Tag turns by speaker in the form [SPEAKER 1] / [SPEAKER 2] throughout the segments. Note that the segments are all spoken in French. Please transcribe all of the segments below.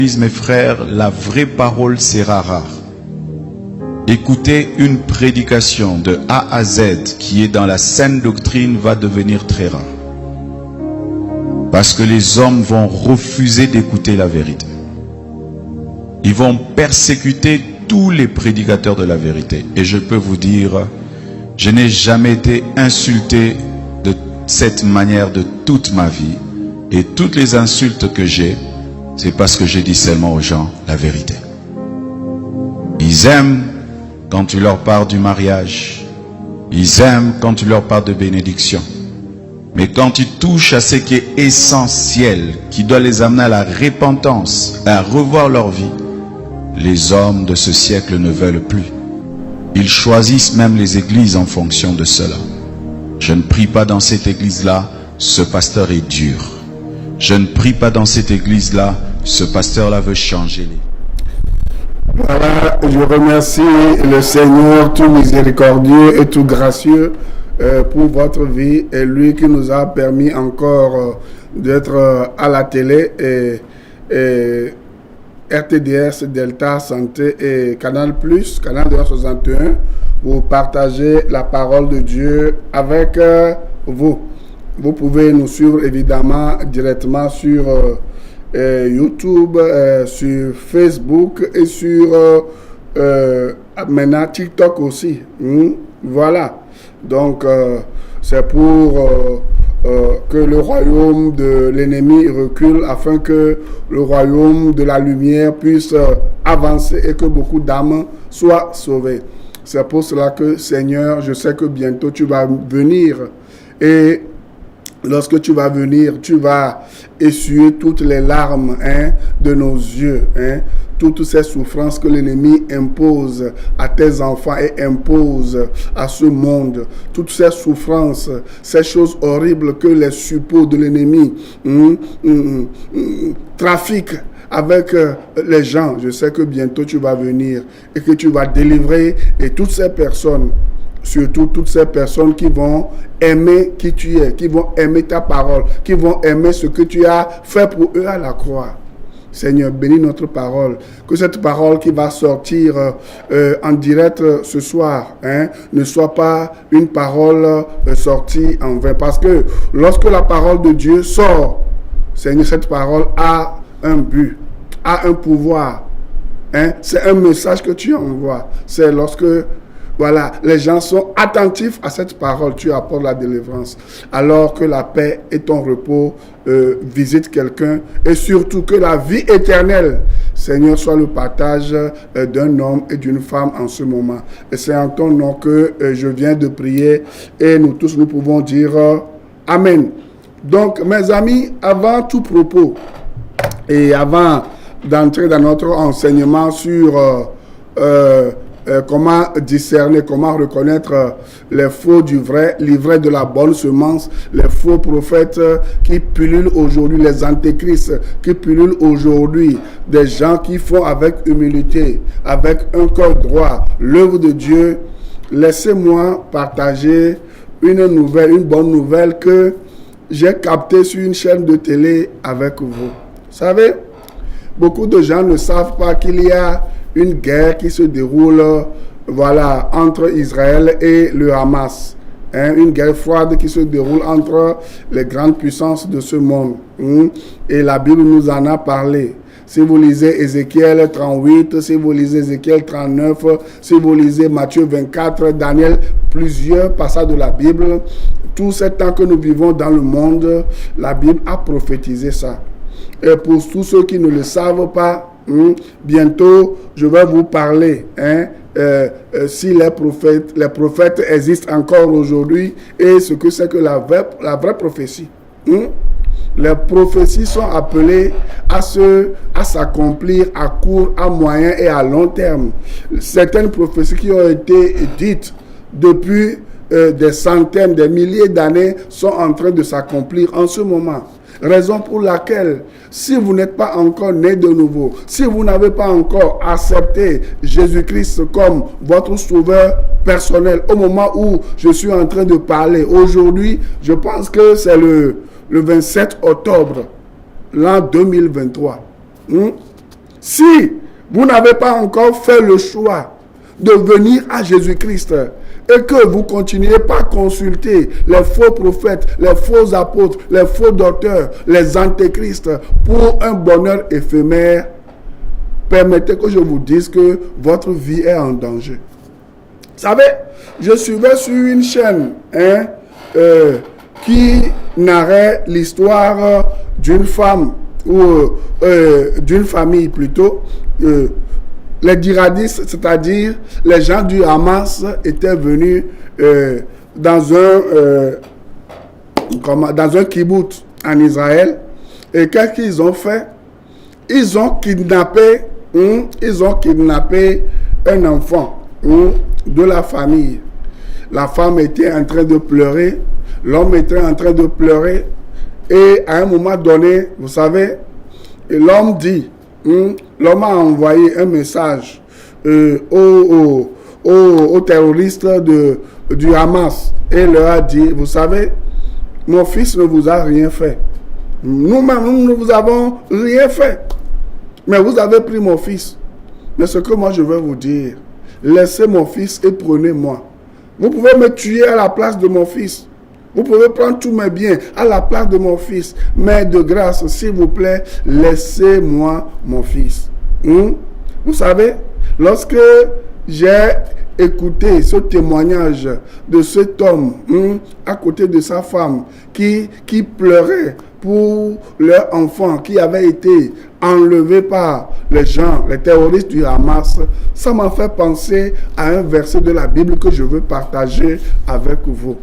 [SPEAKER 1] Mes frères, la vraie parole sera rare. Écouter une prédication de A à Z qui est dans la saine doctrine va devenir très rare. Parce que les hommes vont refuser d'écouter la vérité. Ils vont persécuter tous les prédicateurs de la vérité. Et je peux vous dire, je n'ai jamais été insulté de cette manière de toute ma vie. Et toutes les insultes que j'ai, c'est parce que je dis seulement aux gens la vérité. Ils aiment quand tu leur parles du mariage. Ils aiment quand tu leur parles de bénédiction. Mais quand tu touches à ce qui est essentiel, qui doit les amener à la repentance, à revoir leur vie, les hommes de ce siècle ne veulent plus. Ils choisissent même les églises en fonction de cela. Je ne prie pas dans cette église-là, ce pasteur est dur. Je ne prie pas dans cette église-là, ce pasteur-là veut changer les...
[SPEAKER 2] Voilà, je remercie le Seigneur tout miséricordieux et tout gracieux pour votre vie et lui qui nous a permis encore d'être à la télé et RTDS, Delta, Santé et Canal+, Canal 261 pour partager la parole de Dieu avec vous. Vous pouvez nous suivre évidemment directement sur YouTube, sur Facebook et sur maintenant TikTok aussi. Voilà. Donc c'est pour que le royaume de l'ennemi recule afin que le royaume de la lumière puisse avancer et que beaucoup d'âmes soient sauvées. C'est pour cela que Seigneur, je sais que bientôt tu vas venir et lorsque tu vas venir, tu vas essuyer toutes les larmes de nos yeux, toutes ces souffrances que l'ennemi impose à tes enfants et impose à ce monde, toutes ces souffrances, ces choses horribles que les suppôts de l'ennemi trafiquent avec les gens. Je sais que bientôt tu vas venir et que tu vas délivrer et toutes ces personnes, surtout toutes ces personnes qui vont aimer qui tu es, qui vont aimer ta parole, qui vont aimer ce que tu as fait pour eux à la croix. Seigneur, bénis notre parole. Que cette parole qui va sortir en direct ce soir ne soit pas une parole sortie en vain. Parce que lorsque la parole de Dieu sort, Seigneur, cette parole a un but, a un pouvoir. C'est un message que tu envoies. C'est lorsque voilà, les gens sont attentifs à cette parole, tu apportes la délivrance. Alors que la paix et ton repos visitent quelqu'un et surtout que la vie éternelle, Seigneur, soit le partage d'un homme et d'une femme en ce moment. Et c'est en ton nom que je viens de prier et nous tous nous pouvons dire Amen. Donc mes amis, avant tout propos et avant d'entrer dans notre enseignement sur comment discerner, comment reconnaître les faux du vrai, l'ivraie de la bonne semence, les faux prophètes qui pullulent aujourd'hui, les antéchrists qui pullulent aujourd'hui, des gens qui font avec humilité, avec un cœur droit, l'œuvre de Dieu. Laissez-moi partager une nouvelle, une bonne nouvelle que j'ai captée sur une chaîne de télé avec vous. Vous savez, beaucoup de gens ne savent pas qu'il y a une guerre qui se déroule voilà, entre Israël et le Hamas. Une guerre froide qui se déroule entre les grandes puissances de ce monde. Et la Bible nous en a parlé. Si vous lisez Ézéchiel 38, si vous lisez Ézéchiel 39, si vous lisez Matthieu 24, Daniel, plusieurs passages de la Bible, tout ce temps que nous vivons dans le monde, la Bible a prophétisé ça. Et pour tous ceux qui ne le savent pas, bientôt, je vais vous parler si les prophètes existent encore aujourd'hui et ce que c'est que la vraie prophétie. Les prophéties sont appelées à s'accomplir à court, à moyen et à long terme. Certaines prophéties qui ont été dites depuis des centaines, des milliers d'années sont en train de s'accomplir en ce moment. Raison pour laquelle, si vous n'êtes pas encore né de nouveau, si vous n'avez pas encore accepté Jésus-Christ comme votre sauveur personnel, au moment où je suis en train de parler, aujourd'hui, je pense que c'est le 27 octobre, l'an 2023. Si vous n'avez pas encore fait le choix de venir à Jésus-Christ et que vous continuez par consulter les faux prophètes, les faux apôtres, les faux docteurs, les antéchrists pour un bonheur éphémère, permettez que je vous dise que votre vie est en danger. Vous savez, je suivais sur une chaîne qui narrait l'histoire d'une femme ou d'une famille plutôt. Les djihadistes, c'est-à-dire les gens du Hamas, étaient venus dans un kibbutz en Israël. Et qu'est-ce qu'ils ont fait? Ils ont kidnappé un enfant de la famille. La femme était en train de pleurer, l'homme était en train de pleurer. Et à un moment donné, vous savez, l'homme dit, l'homme a envoyé un message aux terroristes du Hamas et leur a dit, vous savez, mon fils ne vous a rien fait. Nous-mêmes, nous ne vous avons rien fait. Mais vous avez pris mon fils. Mais ce que moi je veux vous dire, laissez mon fils et prenez-moi. Vous pouvez me tuer à la place de mon fils. Vous pouvez prendre tous mes biens à la place de mon fils. Mais de grâce, s'il vous plaît, laissez-moi mon fils. Vous savez, lorsque j'ai écouté ce témoignage de cet homme à côté de sa femme qui pleurait pour leur enfant qui avait été enlevé par les gens, les terroristes du Hamas, ça m'a fait penser à un verset de la Bible que je veux partager avec vous.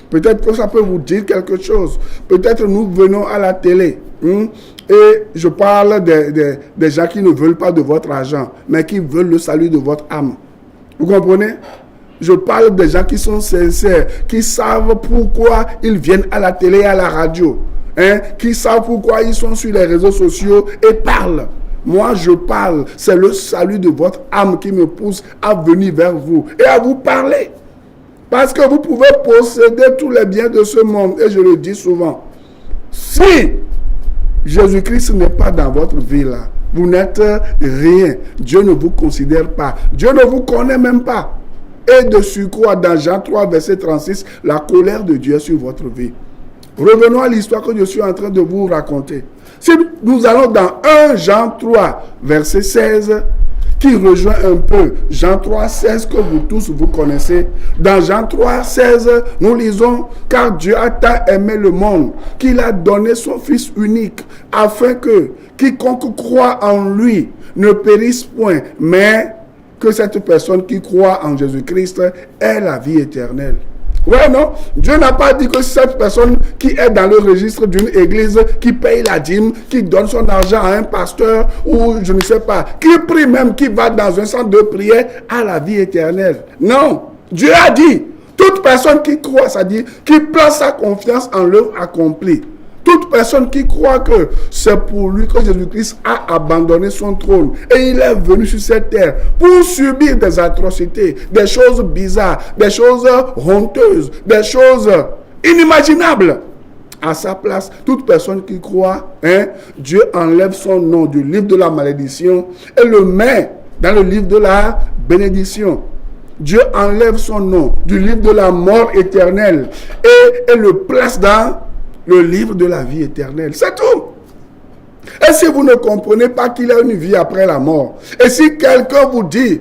[SPEAKER 2] Peut-être que ça peut vous dire quelque chose. Peut-être nous venons à la télé et je parle des gens qui ne veulent pas de votre argent, mais qui veulent le salut de votre âme. Vous comprenez? Je parle des gens qui sont sincères, qui savent pourquoi ils viennent à la télé et à la radio, qui savent pourquoi ils sont sur les réseaux sociaux et parlent. Moi, je parle. C'est le salut de votre âme qui me pousse à venir vers vous et à vous parler. Parce que vous pouvez posséder tous les biens de ce monde. Et je le dis souvent. Si Jésus-Christ n'est pas dans votre vie là, vous n'êtes rien. Dieu ne vous considère pas. Dieu ne vous connaît même pas. Et de surcroît, dans Jean 3, verset 36, la colère de Dieu est sur votre vie. Revenons à l'histoire que je suis en train de vous raconter. Si nous allons dans 1 Jean 3, verset 16, qui rejoint un peu Jean 3, 16 que vous tous vous connaissez. Dans Jean 3, 16, nous lisons « Car Dieu a tant aimé le monde qu'il a donné son Fils unique, afin que quiconque croit en lui ne périsse point, mais que cette personne qui croit en Jésus-Christ ait la vie éternelle. » Ouais, non? Dieu n'a pas dit que cette personne qui est dans le registre d'une église, qui paye la dîme, qui donne son argent à un pasteur, ou je ne sais pas, qui prie même, qui va dans un centre de prière, a la vie éternelle. Non. Dieu a dit, toute personne qui croit, c'est-à-dire qui place sa confiance en l'œuvre accomplie. Toute personne qui croit que c'est pour lui que Jésus-Christ a abandonné son trône et il est venu sur cette terre pour subir des atrocités, des choses bizarres, des choses honteuses, des choses inimaginables. À sa place, toute personne qui croit, Dieu enlève son nom du livre de la malédiction et le met dans le livre de la bénédiction. Dieu enlève son nom du livre de la mort éternelle et le place dans le livre de la vie éternelle. C'est tout. Et si vous ne comprenez pas qu'il y a une vie après la mort, et si quelqu'un vous dit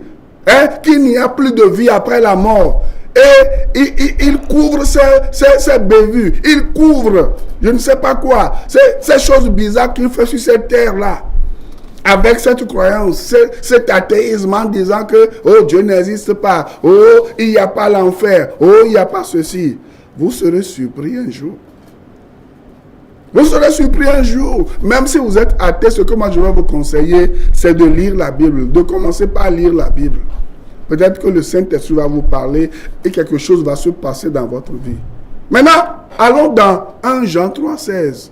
[SPEAKER 2] qu'il n'y a plus de vie après la mort, et il couvre ses bévues, il couvre, je ne sais pas quoi, ces choses bizarres qu'il fait sur cette terre-là, avec cette croyance, cet athéisme en disant que oh, Dieu n'existe pas, oh, il n'y a pas l'enfer, oh, il n'y a pas ceci, vous serez surpris un jour. Vous serez surpris un jour. Même si vous êtes athée, ce que moi je vais vous conseiller, c'est de lire la Bible. De commencer par lire la Bible. Peut-être que le Saint-Esprit va vous parler et quelque chose va se passer dans votre vie. Maintenant, allons dans 1 Jean 3, 16.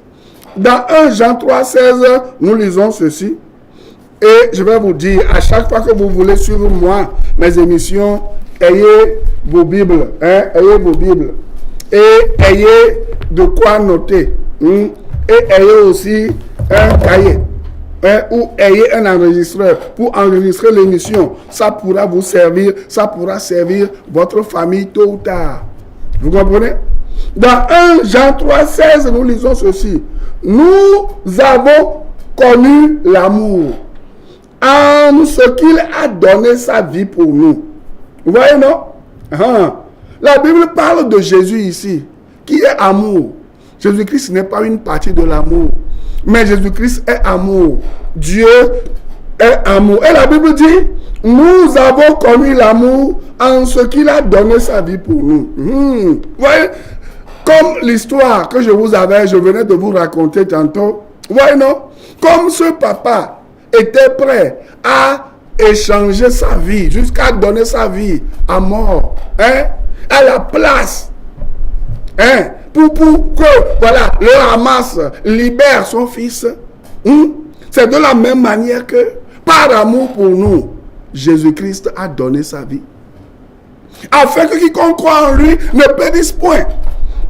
[SPEAKER 2] Dans 1 Jean 3, 16, nous lisons ceci. Et je vais vous dire, à chaque fois que vous voulez suivre moi, mes émissions, ayez vos Bibles. Ayez vos Bibles. Et ayez de quoi noter. Et ayez aussi un cahier. ou ayez un enregistreur pour enregistrer l'émission. Ça pourra vous servir, ça pourra servir votre famille tôt ou tard. Vous comprenez? Dans 1 Jean 3,16, nous lisons ceci. Nous avons connu l'amour en ce qu'il a donné sa vie pour nous. Vous voyez, non? La Bible parle de Jésus ici, qui est amour. Jésus-Christ n'est pas une partie de l'amour, mais Jésus-Christ est amour. Dieu est amour. Et la Bible dit, nous avons connu l'amour en ce qu'il a donné sa vie pour nous. Vous voyez, comme l'histoire que je venais de vous raconter tantôt. Vous voyez, non? Comme ce papa était prêt à échanger sa vie, jusqu'à donner sa vie à mort, à la place, pour que, voilà, le Hamas libère son fils. C'est de la même manière que, par amour pour nous, Jésus-Christ a donné sa vie, afin que quiconque croit en lui ne périsse point.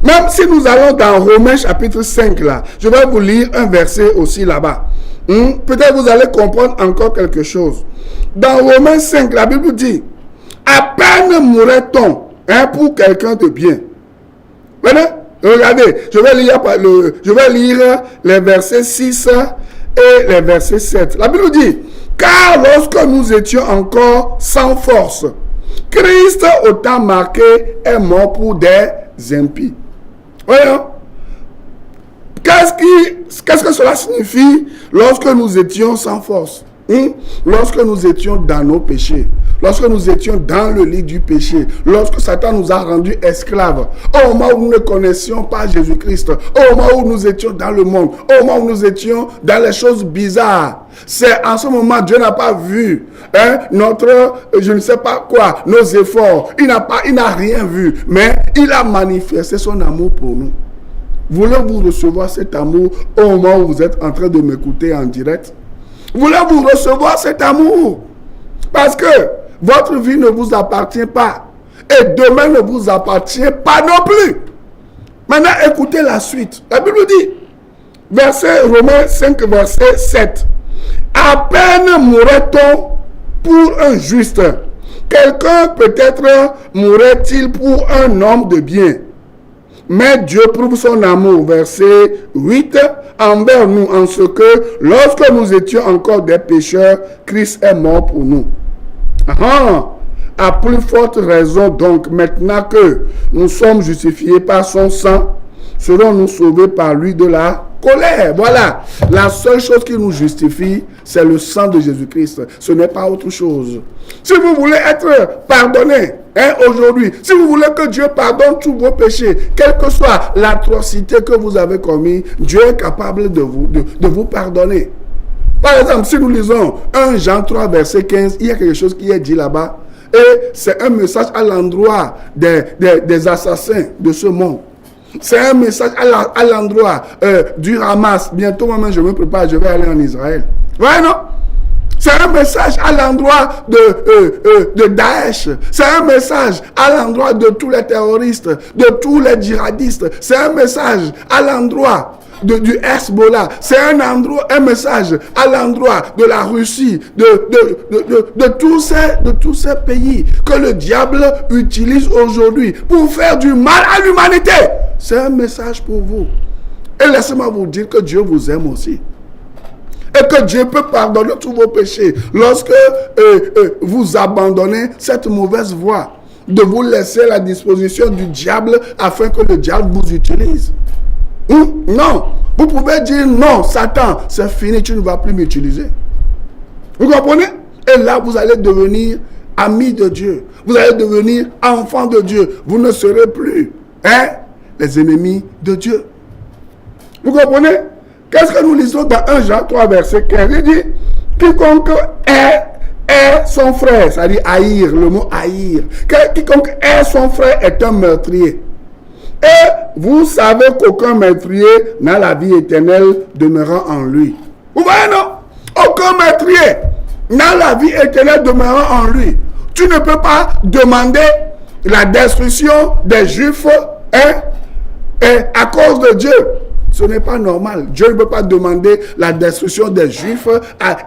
[SPEAKER 2] Même si nous allons dans Romains chapitre 5 là, je vais vous lire un verset aussi là-bas. Peut-être vous allez comprendre encore quelque chose. Dans Romains 5, la Bible dit, à peine mourrait-on pour quelqu'un de bien. Maintenant, regardez, je vais lire les versets 6 et les versets 7. La Bible dit, car lorsque nous étions encore sans force, Christ, au temps marqué, est mort pour des impies. Voyons. Qu'est-ce que cela signifie lorsque nous étions sans force? Lorsque nous étions dans nos péchés, lorsque nous étions dans le lit du péché, lorsque Satan nous a rendus esclaves, au moment où nous ne connaissions pas Jésus-Christ, au moment où nous étions dans le monde, au moment où nous étions dans les choses bizarres, c'est en ce moment Dieu n'a pas vu notre, je ne sais pas quoi, nos efforts, il n'a rien vu, mais il a manifesté son amour pour nous. Voulez-vous recevoir cet amour au moment où vous êtes en train de m'écouter en direct? Voulez-vous recevoir cet amour? Parce que votre vie ne vous appartient pas. Et demain ne vous appartient pas non plus. Maintenant, écoutez la suite. La Bible dit, Romains 5, verset 7. À peine mourrait-on pour un juste. Quelqu'un peut-être mourrait-il pour un homme de bien. Mais Dieu prouve son amour, verset 8, envers nous en ce que, lorsque nous étions encore des pécheurs, Christ est mort pour nous. À plus forte raison donc, maintenant que nous sommes justifiés par son sang, serons-nous sauvés par lui de la colère. Voilà, la seule chose qui nous justifie, c'est le sang de Jésus-Christ. Ce n'est pas autre chose. Si vous voulez être pardonné, aujourd'hui, si vous voulez que Dieu pardonne tous vos péchés, quelle que soit l'atrocité que vous avez commise, Dieu est capable de vous pardonner. Par exemple, si nous lisons 1 Jean 3, verset 15, il y a quelque chose qui est dit là-bas, et c'est un message à l'endroit des assassins de ce monde. C'est un message à l'endroit du Hamas. Bientôt, moi-même, je me prépare, je vais aller en Israël. Ouais, non? C'est un message à l'endroit de Daesh. C'est un message à l'endroit de tous les terroristes, de tous les djihadistes. C'est un message à l'endroit du Hezbollah. C'est un message à l'endroit de la Russie, de tous ces pays que le diable utilise aujourd'hui pour faire du mal à l'humanité. C'est un message pour vous. Et laissez-moi vous dire que Dieu vous aime aussi. Et que Dieu peut pardonner tous vos péchés lorsque vous abandonnez cette mauvaise voie, de vous laisser à la disposition du diable afin que le diable vous utilise. Non, vous pouvez dire non, Satan, c'est fini, tu ne vas plus m'utiliser. Vous comprenez? Et là, vous allez devenir ami de Dieu. Vous allez devenir enfant de Dieu. Vous ne serez plus les ennemis de Dieu. Vous comprenez? Qu'est-ce que nous lisons dans 1 Jean 3, verset 15? Il dit, quiconque est son frère, c'est-à-dire haïr, le mot haïr. Quiconque est son frère est un meurtrier. Et vous savez qu'aucun meurtrier n'a la vie éternelle demeurant en lui. Vous voyez, non? Aucun meurtrier n'a la vie éternelle demeurant en lui. Tu ne peux pas demander la destruction des Juifs à cause de Dieu. Ce n'est pas normal. Dieu ne peut pas demander la destruction des Juifs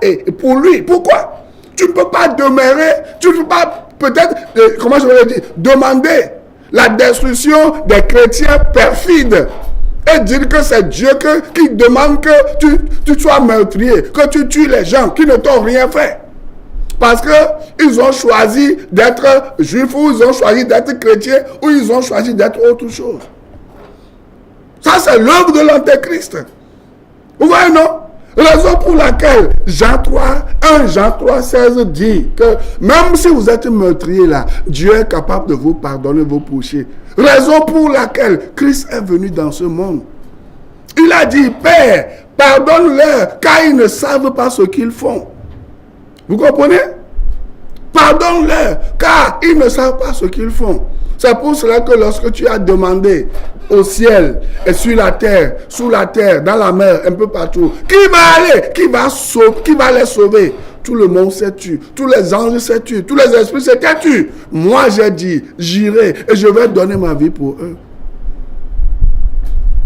[SPEAKER 2] et pour lui. Pourquoi? Tu ne peux pas demeurer, tu ne peux pas peut-être, comment je vais le dire, demander la destruction des chrétiens perfides et dire que c'est Dieu qui demande que tu sois meurtrier, que tu tues les gens qui ne t'ont rien fait. Parce qu'ils ont choisi d'être juifs, ou ils ont choisi d'être chrétiens, ou ils ont choisi d'être autre chose. Ça, c'est l'œuvre de l'Antéchrist. Vous voyez, non? Raison pour laquelle Jean 3, 16 dit que même si vous êtes meurtrier là, Dieu est capable de vous pardonner vos péchés. Raison pour laquelle Christ est venu dans ce monde. Il a dit, Père, pardonne-leur, car ils ne savent pas ce qu'ils font. Vous comprenez? Pardonne-leur, car ils ne savent pas ce qu'ils font. C'est pour cela que lorsque tu as demandé au ciel et sur la terre, sous la terre, dans la mer, un peu partout, qui va aller, qui va les sauver? Tout le monde s'est tué, tous les anges s'est tué, tous les esprits s'est tués. Moi j'ai dit, j'irai et je vais donner ma vie pour eux.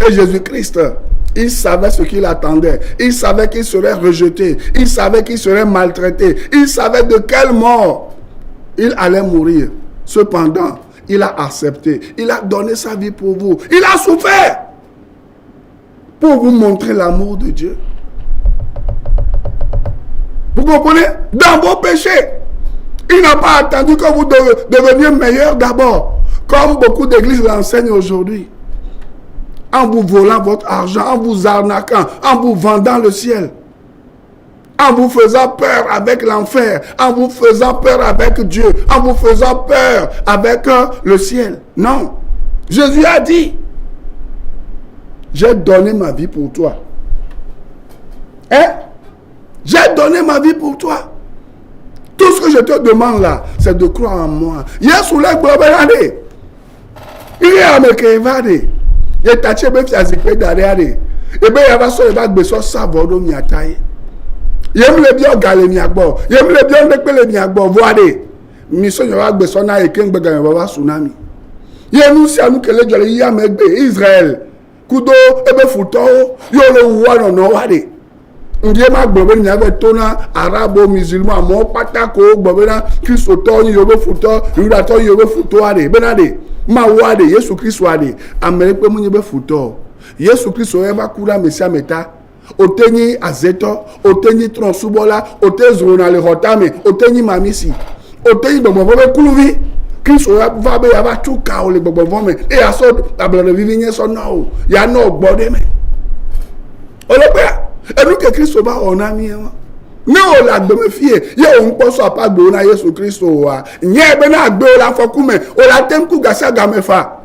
[SPEAKER 2] Et Jésus-Christ, il savait ce qu'il attendait. Il savait qu'il serait rejeté. Il savait qu'il serait maltraité. Il savait de quelle mort il allait mourir. Cependant, il a accepté. Il a donné sa vie pour vous. Il a souffert pour vous montrer l'amour de Dieu. Vous comprenez? Dans vos péchés. Il n'a pas attendu que vous deveniez meilleur d'abord. Comme beaucoup d'églises l'enseignent aujourd'hui. En vous volant votre argent, en vous arnaquant, en vous vendant le ciel. En vous faisant peur avec l'enfer, en vous faisant peur avec Dieu, en vous faisant peur avec le ciel. Non. Jésus a dit, j'ai donné ma vie pour toi. Hein? J'ai donné ma vie pour toi. Tout ce que je te demande là, c'est de croire en moi. Yesu le globérade. Il est à me kévade. Il est acheté be fiazikpe derrière. Et ben il va so il va gbeso savodo mi ataye. Yem le bien galé mi agbo. Yem le bien lekpele mi agbo voade. Mi so yo va gbeso na eken gbega mi baba tsunami. Yenu si anu kele jole ya megbe Israël. Kudo ebe futo yo le wa no wade. Ndiye ma gbobe ni ave tona arabo musulman mo patako gbobe na Kristo to ni yo be futo, yuda to yo be futo ade. Benade ma wade Yesu Kristo ade. Amere pe mu ni be futo. Yesu Kristo eba kura mesia meta. Otenyi azeto, otenyi tronsubola, otezro na le hotame, otenyi mamisi. Otenyi bobo kuluvi. Kristo va be ya va tuka o le bobo me. E aso tablo de vivinye so no. Ya no gbode me. Olopea et nous que Christ va en ami. Mais on l'a de me fier. Il y a un peu soit pas de na Yesu Christ wa. Nye bena gbe la fokume. O la tem ku gasa gamefa.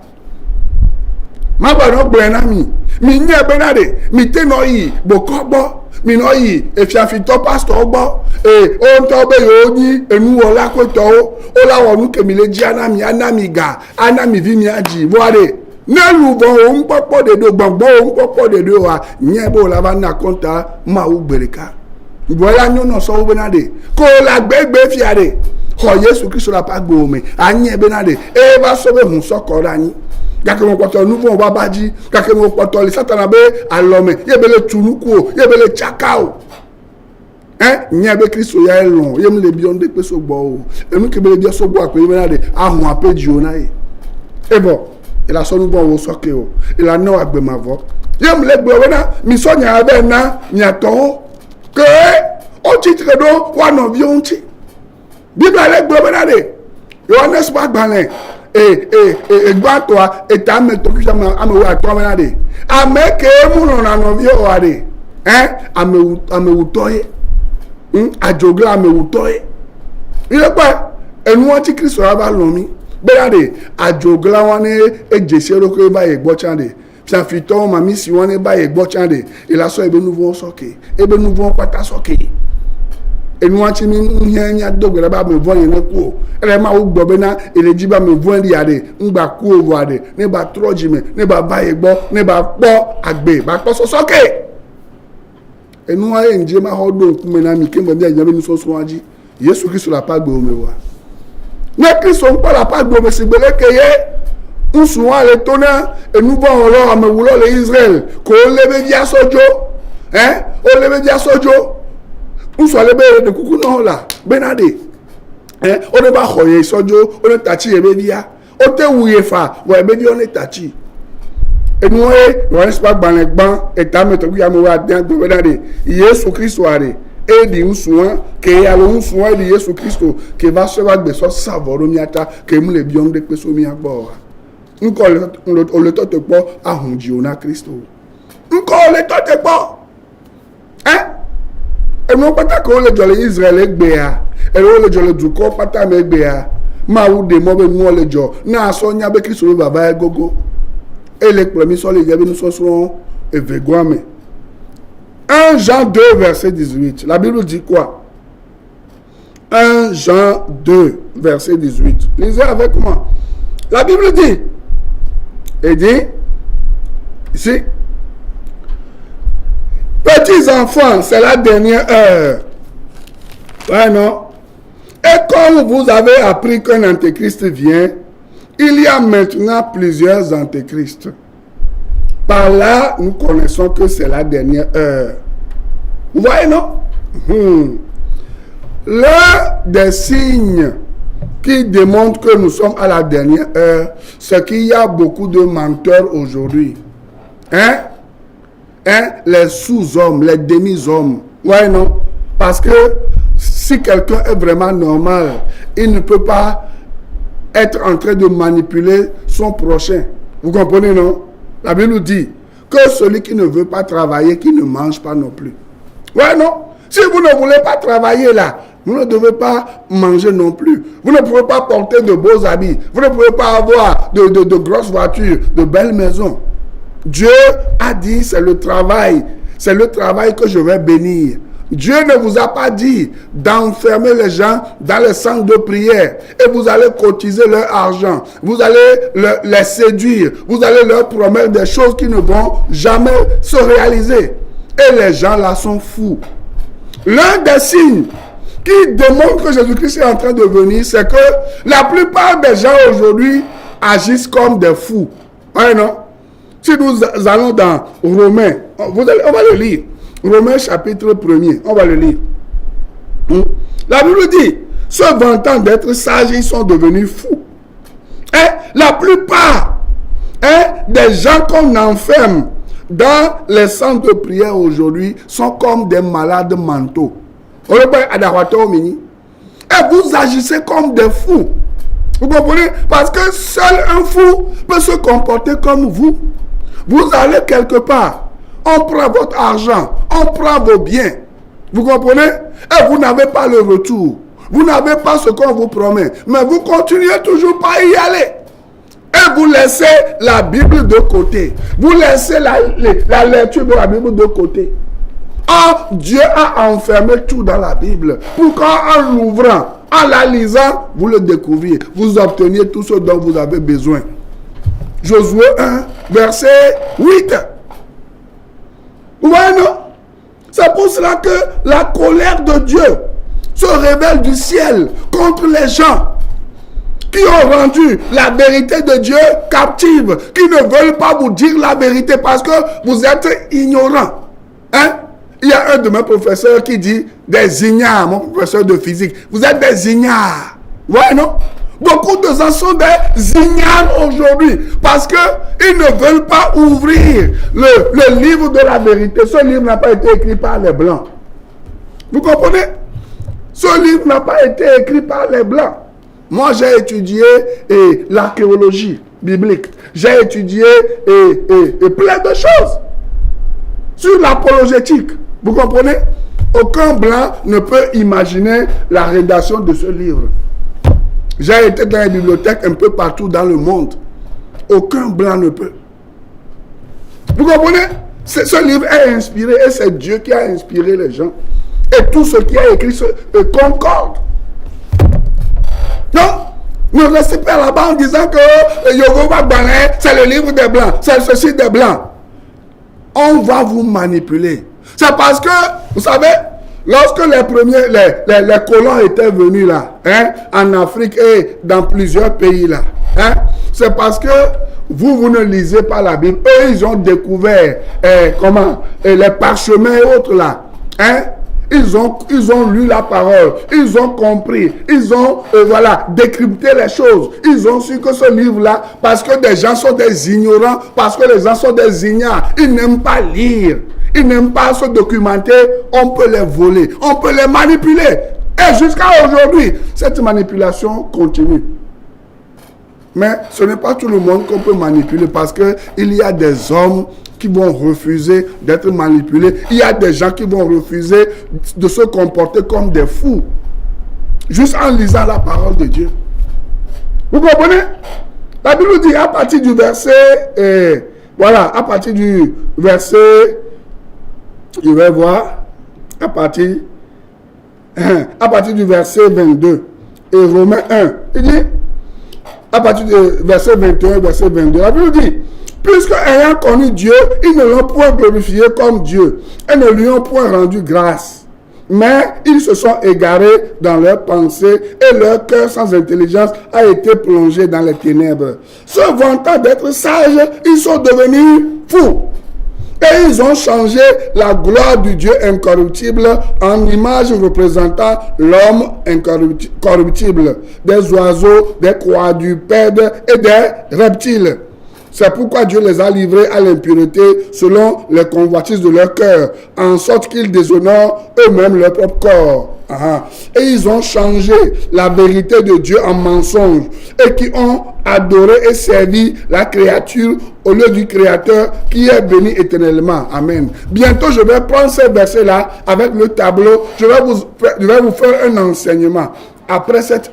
[SPEAKER 2] Ma ba no gbe na mi. Mi nye bena de. Mi te no yi bokobo. Mi no yi e fiafito pastor gbo. E o nto be yo ni enu o la ko to o la wonu ke mi le ji anami ga. Anami vi mi aji. Voire. Nelu bon on popo de do gbogbo on popo de do wa nye bo la ba na konta ma u gbereka boya nyo no so be na de ko la gbegbe fiare ho Yesu Kristo la pa gbo me anye be na de e ba so be hun so ko rani gake mo poto nu fun babaji gake mo poto le satana be alome ye be le tunuku o ye be le chakao nye be Kristo ya elon ye mi le bi on de pe so gbo o enu ke be le bi so gbo ape be na de ahun apeji o na e bon il a son bon au sokeo il a no agbe mavo yem le gbe wona mi so nya be na nya to ke o titre do wa no bi on ti bible le gbe wona de Yohanes ba gbanle gba to e ta me to kisa ma ame wa to wona de ameke mu no na no bi o wa de ame utoye ajogla ame utoye ile pa enu wa ti Kristo ba lo mi Berade ajogla wane ejesero ko ba egbo chande fiafito mami si wane ba egbo chande ila so ebe nouveau soke ebe nouveau pata soke enu achi mi nhenya dogbere ba me voye na ku ere ma ugbo be na eleji ba me voye ri ade ngba ku owo ade ne ba trojime ne ba egbo ne ba po agbe ba po so soke enu aye nje ma hodo nkume na mi kembe bi ajabe ni so so aji Yesu Kristo la pa gbe o me wa. Ne Kristo on parle pas de me sigbele keye Nous sommes les tonnerres et nous voyons alors à me vouloir l'Israël. Qu'on lève via Sojo. Hein? On lève via Sojo. Nous sommes les de coucou non là. Benadé. Hein? On ne va pas croire Sojo. On est tachi et bédia. On te ouye fa. Ouais, bédia on est tachi. Et nous, on n'est pas dans les bancs. Et t'as mis tout le monde à dire Benadé. Jésus Christ soirée. Et dit souvent que y a le soin de Jésus Christ qui va se voir de ça savoir miata que nous les biens de que somi agora. Encore le temps de pas à Hondiona Christ. Encore le temps de pas. Hein? Et non pas que le jolly Israël béa. Et le jolly du corps pas ta béa. Ma ou de mauvais nous le jo. Na sonia be Christ le baba gogo. Et les premiers sont les gars nous sont et vegoame. 1 Jean 2, verset 18. La Bible dit quoi? 1 Jean 2, verset 18. Lisez avec moi. La Bible dit, et dit, ici, petits enfants, c'est la dernière heure. Ouais, non? Et comme vous avez appris qu'un antéchrist vient, il y a maintenant plusieurs antéchrists. Par là, nous connaissons que c'est la dernière heure. Vous voyez, non? L'un des signes qui démontre que nous sommes à la dernière heure, c'est qu'il y a beaucoup de menteurs aujourd'hui. Hein? Les sous-hommes, les demi-hommes. Vous voyez, non? Parce que si quelqu'un est vraiment normal, il ne peut pas être en train de manipuler son prochain. Vous comprenez, non? La Bible nous dit que celui qui ne veut pas travailler, qui ne mange pas non plus. Ouais, non? Si vous ne voulez pas travailler là, vous ne devez pas manger non plus. Vous ne pouvez pas porter de beaux habits. Vous ne pouvez pas avoir de grosses voitures, de belles maisons. Dieu a dit, c'est le travail. C'est le travail que je vais bénir. Dieu ne vous a pas dit d'enfermer les gens dans les centres de prière et vous allez cotiser leur argent, vous allez les séduire, vous allez leur promettre des choses qui ne vont jamais se réaliser. Et les gens là sont fous. L'un des signes qui démontre que Jésus-Christ est en train de venir, c'est que la plupart des gens aujourd'hui agissent comme des fous. Ouais, non? Si nous allons dans Romains, on va le lire. Romains chapitre 1er, on va le lire. La Bible dit, se vantant d'être sages, ils sont devenus fous. La plupart des gens qu'on enferme dans les centres de prière aujourd'hui sont comme des malades mentaux. Et vous agissez comme des fous. Vous comprenez? Parce que seul un fou peut se comporter comme vous. Vous allez quelque part. On prend votre argent, on prend vos biens. Vous comprenez? Et vous n'avez pas le retour. Vous n'avez pas ce qu'on vous promet. Mais vous continuez toujours pas à y aller. Et vous laissez la Bible de côté. Vous laissez la lecture de la Bible de côté. Or, Dieu a enfermé tout dans la Bible. Pour qu'en l'ouvrant, en la lisant, vous le découvriez. Vous obteniez tout ce dont vous avez besoin. Josué 1, verset 8. Vous voyez, non? C'est pour cela que la colère de Dieu se révèle du ciel contre les gens qui ont rendu la vérité de Dieu captive, qui ne veulent pas vous dire la vérité parce que vous êtes ignorants. Hein? Il y a un de mes professeurs qui dit des ignares, mon professeur de physique. Vous êtes des ignares. Vous voyez, non? Beaucoup de gens sont des ignares aujourd'hui parce qu'ils ne veulent pas ouvrir le livre de la vérité. Ce livre n'a pas été écrit par les Blancs. Vous comprenez? Ce livre n'a pas été écrit par les Blancs. Moi, j'ai étudié l'archéologie biblique. J'ai étudié plein de choses sur l'apologétique. Vous comprenez? Aucun Blanc ne peut imaginer la rédaction de ce livre. J'ai été dans les bibliothèques un peu partout dans le monde. Aucun Blanc ne peut. Vous comprenez? Ce livre est inspiré et c'est Dieu qui a inspiré les gens. Et tout ce qui est écrit concorde. Non? Ne restez pas là-bas en disant que Yehova Bané, c'est le livre des Blancs, c'est ceci des Blancs. On va vous manipuler. C'est parce que, vous savez, lorsque les colons étaient venus là, en Afrique et dans plusieurs pays là, Hein? C'est parce que vous ne lisez pas la Bible. Eux, ils ont découvert les parchemins et autres là. Hein? Ils ont lu la parole, ils ont compris, ils ont décrypté les choses. Ils ont su que ce livre-là, parce que des gens sont des ignorants, parce que les gens sont des ignorants, ils n'aiment pas lire, ils n'aiment pas se documenter, on peut les voler, on peut les manipuler. Et jusqu'à aujourd'hui, cette manipulation continue. Mais ce n'est pas tout le monde qu'on peut manipuler parce qu'il y a des hommes qui vont refuser d'être manipulés. Il y a des gens qui vont refuser de se comporter comme des fous. Juste en lisant la parole de Dieu. Vous comprenez? La Bible dit à partir du verset... à partir du verset... Je vais voir. À partir du verset 22. Et Romains 1. Il dit... À partir du verset 21, verset 22. La Bible dit... Puisque ayant connu Dieu, ils ne l'ont point glorifié comme Dieu et ne lui ont point rendu grâce. Mais ils se sont égarés dans leurs pensées et leur cœur sans intelligence a été plongé dans les ténèbres. Se vantant d'être sages, ils sont devenus fous. Et ils ont changé la gloire du Dieu incorruptible en image représentant l'homme incorruptible, des oiseaux, des quadrupèdes et des reptiles. C'est pourquoi Dieu les a livrés à l'impureté selon les convoitises de leur cœur, en sorte qu'ils déshonorent eux-mêmes leur propre corps. Et ils ont changé la vérité de Dieu en mensonge et qui ont adoré et servi la créature au lieu du Créateur qui est béni éternellement. Amen. Bientôt, je vais prendre ces versets-là avec le tableau. Je vais vous faire un enseignement. Après cette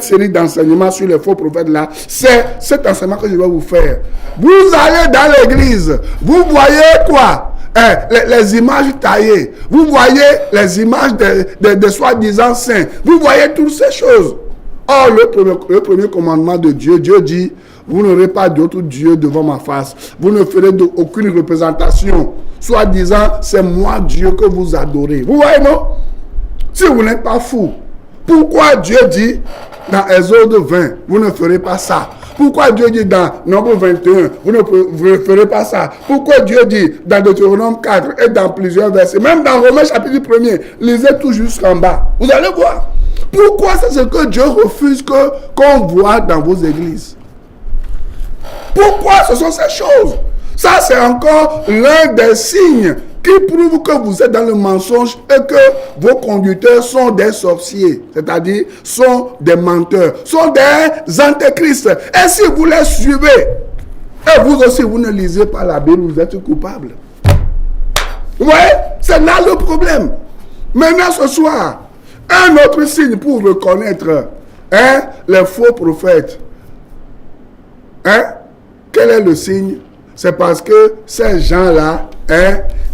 [SPEAKER 2] série d'enseignements sur les faux prophètes là, c'est cet enseignement que je vais vous faire. Vous allez dans l'église, vous voyez quoi? Les images taillées, vous voyez les images de soi-disant saints, vous voyez toutes ces choses. Or, le premier commandement de Dieu, Dieu dit, vous n'aurez pas d'autre Dieu devant ma face, vous ne ferez aucune représentation, soi-disant, c'est moi Dieu que vous adorez. Vous voyez, non? Si vous n'êtes pas fou, pourquoi Dieu dit dans Exode 20, vous ne ferez pas ça? Pourquoi Dieu dit dans Nombre 21, vous ne ferez pas ça? Pourquoi Dieu dit dans Deutéronome 4 et dans plusieurs versets, même dans Romains chapitre 1er, lisez tout jusqu'en bas. Vous allez voir. Pourquoi c'est ce que Dieu refuse qu'on voit dans vos églises? Pourquoi ce sont ces choses? Ça, c'est encore l'un des signes qui prouve que vous êtes dans le mensonge et que vos conducteurs sont des sorciers, c'est-à-dire sont des menteurs, sont des antéchrists. Et si vous les suivez, et vous aussi, vous ne lisez pas la Bible, vous êtes coupable. Vous voyez? C'est là le problème. Maintenant, ce soir, un autre signe pour reconnaître les faux prophètes. Quel est le signe? C'est parce que ces gens-là,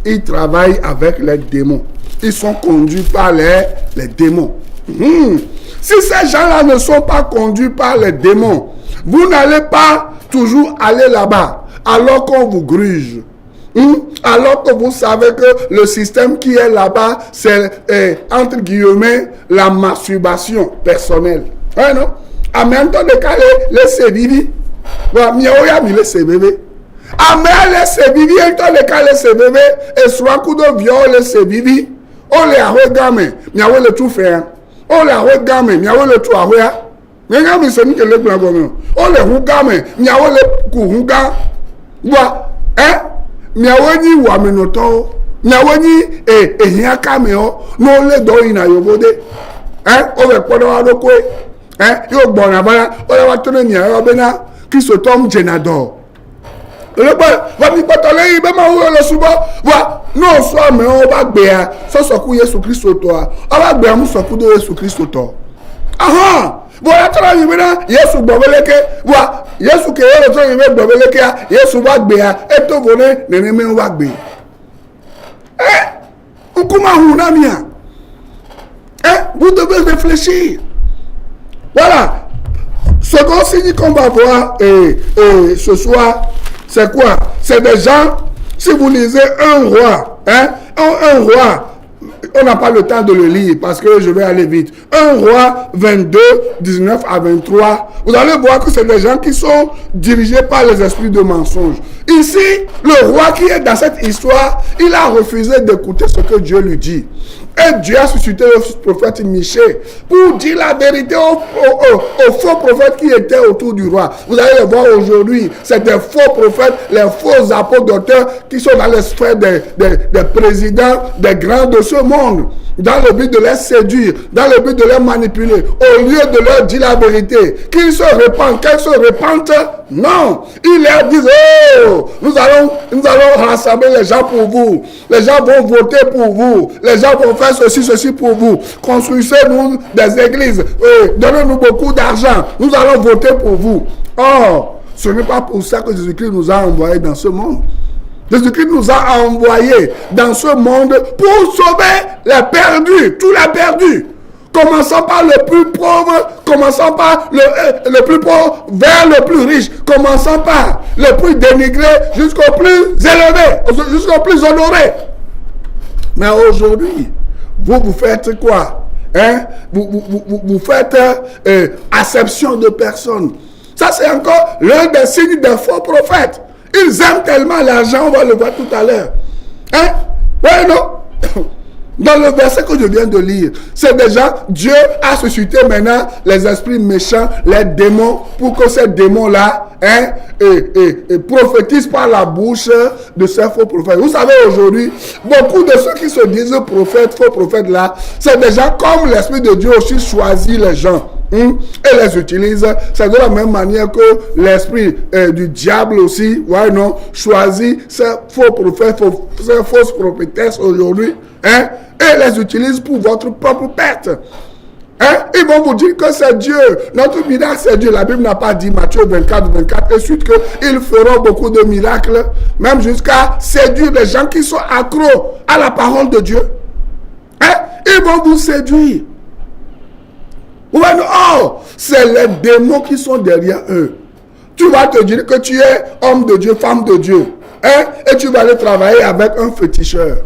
[SPEAKER 2] ils travaillent avec les démons. Ils sont conduits par les démons. Si ces gens-là ne sont pas conduits par les démons, vous n'allez pas toujours aller là-bas alors qu'on vous gruge. Alors que vous savez que le système qui est là-bas, c'est entre guillemets la masturbation personnelle. Non? En même temps, les sévivi. Miaoya mi les sévivi. Amen, les vivi, et toi les cas les bébés, et soit coup de viol les vivi, on les a regardé, mais on le tout fait, on les a regardé, mais on le tout a regardé, mais on se dit que le blanc, on les regarde, mais on le courant, voilà, mais on y voit mes notos, mais on y et rien caméo, non les dons in a yobode, on va pas dans le coin, yo bon avant, on va tourner ni à Robena, qui se tombe Genador. Le boy va mi patale ibe ma wo le subo wa no so me o ba gbe a so ku Yesu Kristo to a ba gbe am so ku do Yesu Kristo to aha bo ya tara yi na Yesu gbobeleke wa Yesu ke yo to yi be gbobeleke a Yesu ba gbe a e to vone nene me wa gbe ukuma hu na mia vous devez réfléchir. Voilà ce qu'on signe qu'on va voir ce soir. C'est quoi? C'est des gens, si vous lisez un roi, un roi, on n'a pas le temps de le lire parce que je vais aller vite. 1 Roi 22, 19 à 23. Vous allez voir que c'est des gens qui sont dirigés par les esprits de mensonge. Ici, le roi qui est dans cette histoire, il a refusé d'écouter ce que Dieu lui dit. Et Dieu a suscité le prophète Michée pour dire la vérité aux faux prophètes qui étaient autour du roi. Vous allez le voir aujourd'hui, c'est des faux prophètes, les faux apôtres docteurs qui sont dans les sphères des présidents, des grands de ce monde, dans le but de les séduire, dans le but de les manipuler, au lieu de leur dire la vérité. Qu'ils se répandent, qu'elles se répandent, non. Ils leur disent, oh, nous allons rassembler les gens pour vous. Les gens vont voter pour vous. Les gens vont faire ceci pour vous. Construisez-nous des églises. Donnez-nous beaucoup d'argent. Nous allons voter pour vous. Or, ce n'est pas pour ça que Jésus-Christ nous a envoyés dans ce monde. Jésus-Christ nous a envoyés dans ce monde pour sauver les perdus, tous les perdus. Commençons par le plus pauvre, commençons par le plus pauvre vers le plus riche. Commençons par le plus dénigré jusqu'au plus élevé, jusqu'au plus honoré. Mais aujourd'hui, vous faites quoi? Vous faites acception de personnes. Ça, c'est encore l'un des signes des faux prophètes. Ils aiment tellement l'argent, on va le voir tout à l'heure. Hein? Oui, non? Dans le verset que je viens de lire, c'est déjà Dieu a suscité maintenant les esprits méchants, les démons, pour que ces démons-là prophétisent par la bouche de ces faux prophètes. Vous savez, aujourd'hui, beaucoup de ceux qui se disent prophètes, faux prophètes là, c'est des gens comme l'Esprit de Dieu aussi choisit les gens. Et les utilise. C'est de la même manière que l'esprit du diable aussi, ouais, non, choisit ces faux prophètes, ces fausses prophétesses aujourd'hui, et les utilise pour votre propre perte. Ils vont vous dire que c'est Dieu. Notre miracle, c'est Dieu. La Bible n'a pas dit, Matthieu 24, 24, et suite qu'ils feront beaucoup de miracles, même jusqu'à séduire les gens qui sont accros à la parole de Dieu. Ils vont vous séduire. Oh, c'est les démons qui sont derrière eux. Tu vas te dire que tu es homme de Dieu, femme de Dieu. Et tu vas aller travailler avec un féticheur.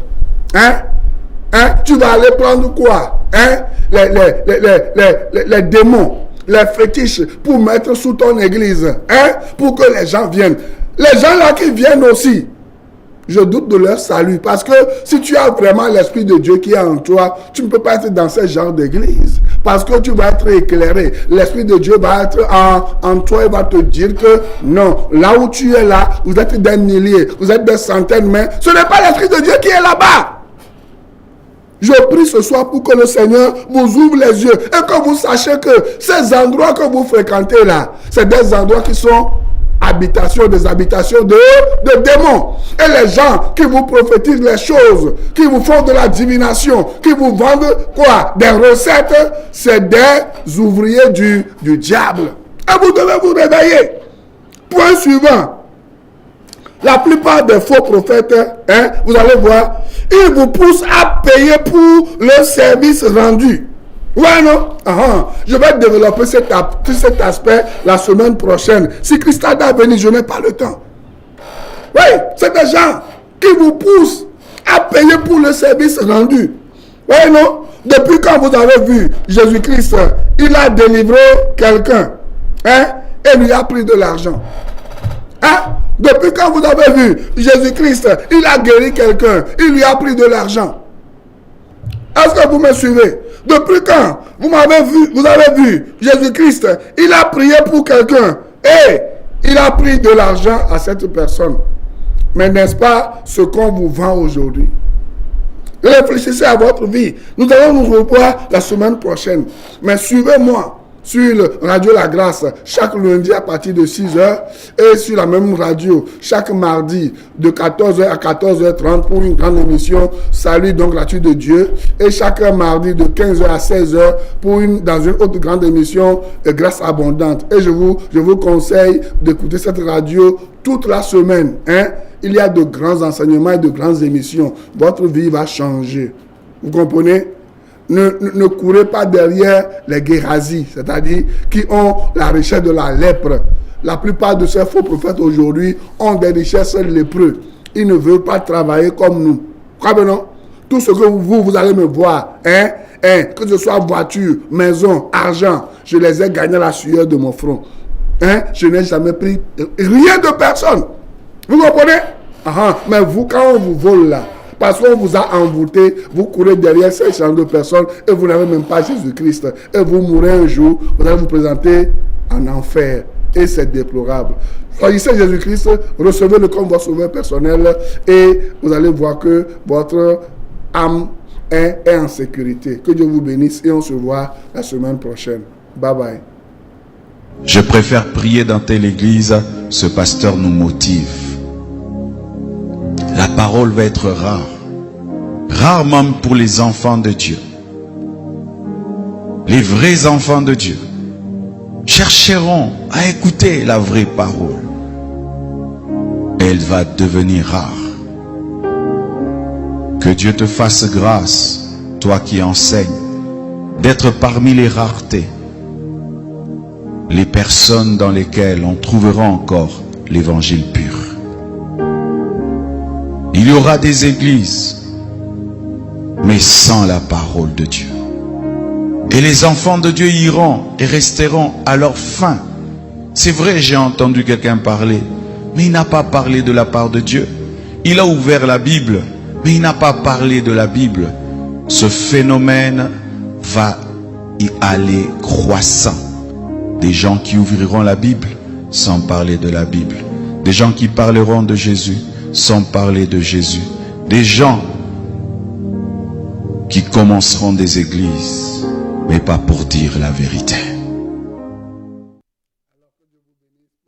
[SPEAKER 2] Tu vas aller prendre quoi? Les démons, les fétiches pour mettre sous ton église. Pour que les gens viennent. Les gens là qui viennent aussi, je doute de leur salut. Parce que si tu as vraiment l'Esprit de Dieu qui est en toi, tu ne peux pas être dans ce genre d'église. Parce que tu vas être éclairé. L'Esprit de Dieu va être en toi et va te dire que non, là où tu es là, vous êtes des milliers, vous êtes des centaines, mais ce n'est pas l'Esprit de Dieu qui est là-bas. Je prie ce soir pour que le Seigneur vous ouvre les yeux et que vous sachiez que ces endroits que vous fréquentez là, c'est des endroits qui sont des habitations de démons. Et les gens qui vous prophétisent les choses, qui vous font de la divination, qui vous vendent quoi? Des recettes, c'est des ouvriers du diable. Et vous devez vous réveiller. Point suivant. La plupart des faux prophètes, vous allez voir, ils vous poussent à payer pour le service rendu. Ouais, non? Je vais développer cet aspect la semaine prochaine. Si Christ a venu, je n'ai pas le temps. Oui, c'est des gens qui vous poussent à payer pour le service rendu. Oui, non? Depuis quand vous avez vu Jésus-Christ, il a délivré quelqu'un, et lui a pris de l'argent. Depuis quand vous avez vu Jésus-Christ, il a guéri quelqu'un, il lui a pris de l'argent. Est-ce que vous me suivez? Depuis quand vous avez vu Jésus-Christ, il a prié pour quelqu'un et il a pris de l'argent à cette personne. Mais n'est-ce pas ce qu'on vous vend aujourd'hui? Réfléchissez à votre vie. Nous allons nous revoir la semaine prochaine. Mais suivez-moi sur le Radio La Grâce chaque lundi à partir de 6h et sur la même radio chaque mardi de 14h à 14h30 pour une grande émission Salut donc gratuit de Dieu, et chaque mardi de 15h à 16h dans une autre grande émission Grâce abondante. Et je vous conseille d'écouter cette radio toute la semaine. Il y a de grands enseignements et de grandes émissions. Votre vie va changer. Vous comprenez? Ne courez pas derrière les guérazis, c'est-à-dire qui ont la richesse de la lèpre. La plupart de ces faux prophètes aujourd'hui ont des richesses lépreux. Ils ne veulent pas travailler comme nous. Croyez non? tout ce que vous allez me voir, que ce soit voiture, maison, argent, je les ai gagnés à la sueur de mon front. Je n'ai jamais pris rien de personne. Vous comprenez? Mais vous, quand on vous vole là, parce qu'on vous a envoûté, vous courez derrière ces champs de personnes et vous n'avez même pas Jésus-Christ. Et vous mourrez un jour, vous allez vous présenter en enfer. Et c'est déplorable. Choisissez Jésus-Christ, recevez-le comme votre sauveur personnel et vous allez voir que votre âme est en sécurité. Que Dieu vous bénisse et on se voit la semaine prochaine. Bye bye.
[SPEAKER 1] Je préfère prier dans telle église, ce pasteur nous motive. La parole va être rare. Rare même pour les enfants de Dieu. Les vrais enfants de Dieu chercheront à écouter la vraie parole. Elle va devenir rare. Que Dieu te fasse grâce, toi qui enseignes, d'être parmi les raretés, les personnes dans lesquelles on trouvera encore l'évangile pur. Il y aura des églises, mais sans la parole de Dieu. Et les enfants de Dieu iront et resteront à leur fin. C'est vrai, j'ai entendu quelqu'un parler, mais il n'a pas parlé de la part de Dieu. Il a ouvert la Bible, mais il n'a pas parlé de la Bible. Ce phénomène va y aller croissant. Des gens qui ouvriront la Bible sans parler de la Bible. Des gens qui parleront de Jésus sans parler de Jésus. Des gens qui commenceront des églises, mais pas pour dire la vérité.